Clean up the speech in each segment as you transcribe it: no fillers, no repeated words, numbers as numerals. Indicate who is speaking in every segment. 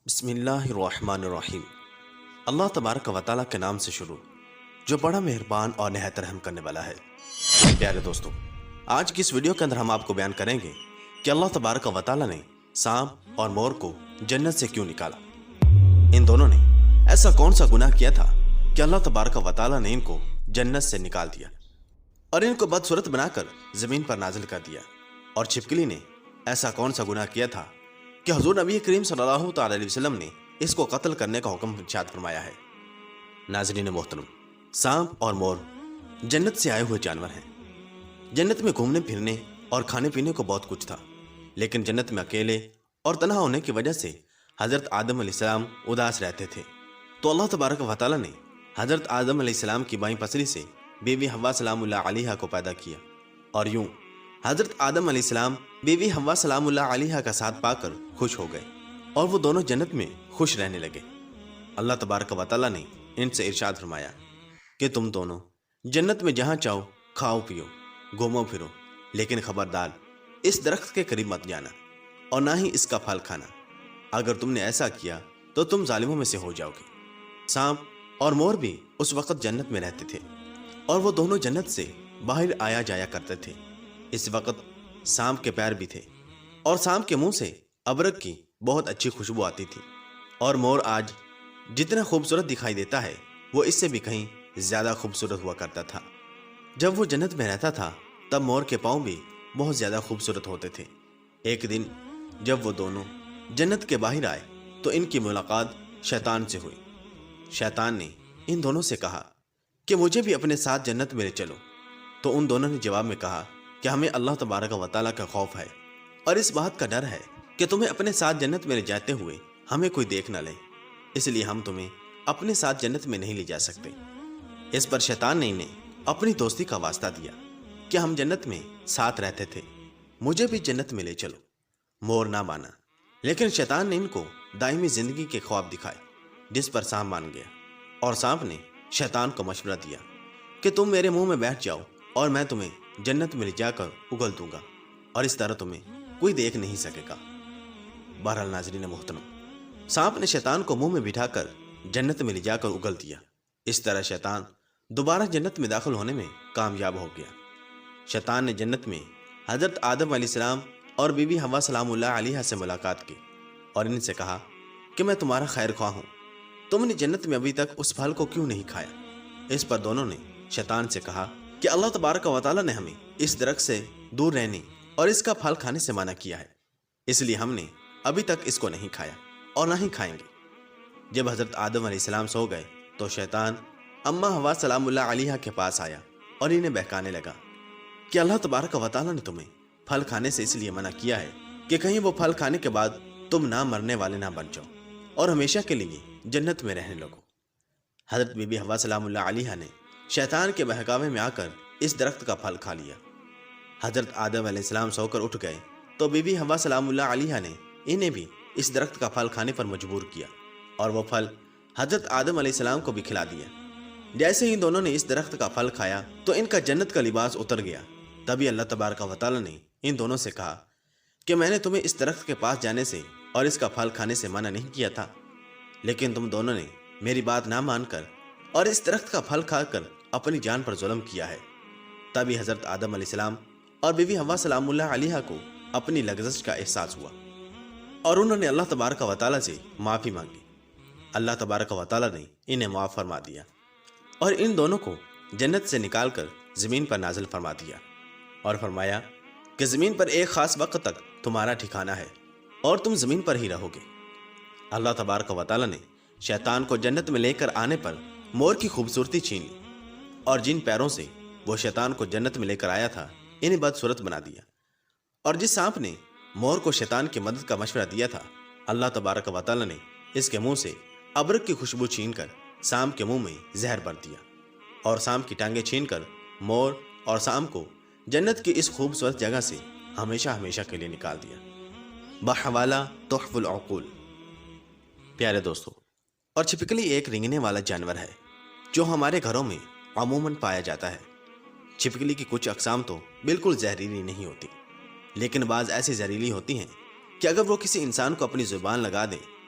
Speaker 1: بسم اللہ الرحمن الرحیم۔ اللہ تبارک و تعالیٰ کے نام سے شروع جو بڑا مہربان اور نہایت رحم کرنے والا ہے۔ پیارے دوستو، آج کی اس ویڈیو کے اندر ہم آپ کو بیان کریں گے کہ اللہ تبارک و تعالیٰ نے سانپ اور مور کو جنت سے کیوں نکالا۔ ان دونوں نے ایسا کون سا گناہ کیا تھا کہ اللہ تبارک و تعالیٰ نے ان کو جنت سے نکال دیا اور ان کو بدصورت بنا کر زمین پر نازل کر دیا؟ اور چھپکلی نے ایسا کون سا گناہ کیا تھا کہ حضور نبی کریم صلی اللہ تعالی علیہ وسلم نے اس کو قتل کرنے کا حکم ارشاد فرمایا ہے؟ ناظرین محترم، سانپ اور مور جنت سے آئے ہوئے جانور ہیں۔ جنت میں گھومنے پھرنے اور کھانے پینے کو بہت کچھ تھا، لیکن جنت میں اکیلے اور تنہا ہونے کی وجہ سے حضرت آدم علیہ السلام اداس رہتے تھے۔ تو اللہ تبارک و تعالیٰ نے حضرت آدم علیہ السلام کی بائیں پسلی سے بیوی حوا سلام اللہ علیہا کو پیدا کیا، اور یوں حضرت آدم علیہ السلام بیوی حوا سلام اللہ علیہا کا ساتھ پا کر خوش ہو گئے اور وہ دونوں جنت میں خوش رہنے لگے۔ اللہ تبارک و تعالیٰ نے ان سے ارشاد فرمایا کہ تم دونوں جنت میں جہاں چاہو کھاؤ پیو گھومو پھرو، لیکن خبردار اس درخت کے قریب مت جانا اور نہ ہی اس کا پھل کھانا۔ اگر تم نے ایسا کیا تو تم ظالموں میں سے ہو جاؤ گے۔ سانپ اور مور بھی اس وقت جنت میں رہتے تھے اور وہ دونوں جنت سے باہر آیا جایا کرتے تھے۔ اس وقت سانپ کے پیر بھی تھے اور سانپ کے منہ سے ابرک کی بہت اچھی خوشبو آتی تھی، اور مور آج جتنا خوبصورت دکھائی دیتا ہے وہ اس سے بھی کہیں زیادہ خوبصورت ہوا کرتا تھا۔ جب وہ جنت میں رہتا تھا تب مور کے پاؤں بھی بہت زیادہ خوبصورت ہوتے تھے۔ ایک دن جب وہ دونوں جنت کے باہر آئے تو ان کی ملاقات شیطان سے ہوئی۔ شیطان نے ان دونوں سے کہا کہ مجھے بھی اپنے ساتھ جنت میں لے چلو، تو ان دونوں نے جواب میں کہا کہ ہمیں اللہ تبارک و تعالیٰ کا خوف ہے اور اس بات کا ڈر ہے کہ تمہیں اپنے ساتھ جنت میں لے جاتے ہوئے ہمیں کوئی دیکھ نہ لے، اس لیے ہم تمہیں اپنے ساتھ جنت میں نہیں لے جا سکتے۔ اس پر شیطان نے انہیں اپنی دوستی کا واسطہ دیا کہ ہم جنت میں ساتھ رہتے تھے، مجھے بھی جنت میں لے چلو۔ مور نہ مانا، لیکن شیطان نے ان کو دائمی زندگی کے خواب دکھائے، جس پر سانپ مان گیا، اور سانپ نے شیطان کو مشورہ دیا کہ تم میرے منہ میں بیٹھ جاؤ اور میں تمہیں جنت میں لے جا کر اگل دوں گا، اور اس طرح تمہیں کوئی دیکھ نہیں سکے گا۔ بہرحال ناظرین محترم، سانپ نے شیطان کو منہ میں بٹھا کر جنت میں لے جا کر اگل دیا۔ اس طرح شیطان دوبارہ جنت میں داخل ہونے میں کامیاب ہو گیا۔ شیطان نے جنت میں حضرت آدم علیہ السلام اور بی بی حوا سلام اللہ علیہا سے ملاقات کی اور ان سے کہا کہ میں تمہارا خیر خواہ ہوں، تم نے جنت میں ابھی تک اس پھل کو کیوں نہیں کھایا؟ اس پر دونوں نے شیطان سے کہا کہ اللہ تبارک و تعالیٰ نے ہمیں اس درخت سے دور رہنے اور اس کا پھل کھانے سے منع کیا ہے، اس لیے ہم نے ابھی تک اس کو نہیں کھایا اور نہ ہی کھائیں گے۔ جب حضرت آدم علیہ السلام سو گئے تو شیطان اماں حوا سلام اللہ علیہا کے پاس آیا اور انہیں بہکانے لگا کہ اللہ تبارک و تعالیٰ نے تمہیں پھل کھانے سے اس لیے منع کیا ہے کہ کہیں وہ پھل کھانے کے بعد تم نہ مرنے والے نہ بن جاؤ اور ہمیشہ کے لیے جنت میں رہنے لگو۔ حضرت بی بی حوا سلام اللہ علیہا نے شیطان کے بہکاوے میں آ کر اس درخت کا پھل کھا لیا۔ حضرت آدم علیہ السلام سو کر اٹھ گئے تو بی بی حوا سلام اللہ علیہا نے انہیں بھی اس درخت کا پھل کھانے پر مجبور کیا، اور وہ پھل حضرت آدم علیہ السلام کو بھی کھلا دیا۔ جیسے ہی دونوں نے اس درخت کا پھل کھایا تو ان کا جنت کا لباس اتر گیا۔ تبھی اللہ تبارک و تعالیٰ نے ان دونوں سے کہا کہ میں نے تمہیں اس درخت کے پاس جانے سے اور اس کا پھل کھانے سے منع نہیں کیا تھا، لیکن تم دونوں نے میری بات نہ مان کر اور اس درخت کا پھل کھا کر اپنی جان پر ظلم کیا ہے۔ تبھی حضرت آدم علیہ السلام اور بی بی حوا سلام اللہ علیہا کو اپنی لغزش کا احساس ہوا اور انہوں نے اللہ تبارک و تعالیٰ سے معافی مانگی۔ اللہ تبارک و تعالیٰ نے انہیں معاف فرما دیا اور ان دونوں کو جنت سے نکال کر زمین پر نازل فرما دیا اور فرمایا کہ زمین پر ایک خاص وقت تک تمہارا ٹھکانہ ہے اور تم زمین پر ہی رہو گے۔ اللہ تبارک و تعالیٰ نے شیطان کو جنت میں لے کر آنے پر مور کی خوبصورتی چھین لی، اور جن پیروں سے وہ شیطان کو جنت میں لے کر آیا تھا انہیں بدصورت بنا دیا، اور جس سانپ نے مور کو شیطان کی مدد کا مشورہ دیا تھا، اللہ تبارک و تعالیٰ نے اس کے منہ سے ابرک کی خوشبو چھین کر سانپ کے منہ میں زہر بھر دیا، اور سانپ کی ٹانگیں چھین کر مور اور سانپ کو جنت کی اس خوبصورت جگہ سے ہمیشہ ہمیشہ کے لیے نکال دیا۔ بحوالہ تحف العقول۔ پیارے دوستو، اور چھپکلی ایک رینگنے والا جانور ہے جو ہمارے گھروں میں عموماً پایا جاتا ہے۔ چھپکلی کی کچھ اقسام تو بالکل زہریلی نہیں ہوتی، لیکن بعض ایسی زہریلی ہوتی ہیں کہ اگر وہ کسی انسان کو اپنی زبان لگا دیں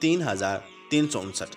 Speaker 1: 3359।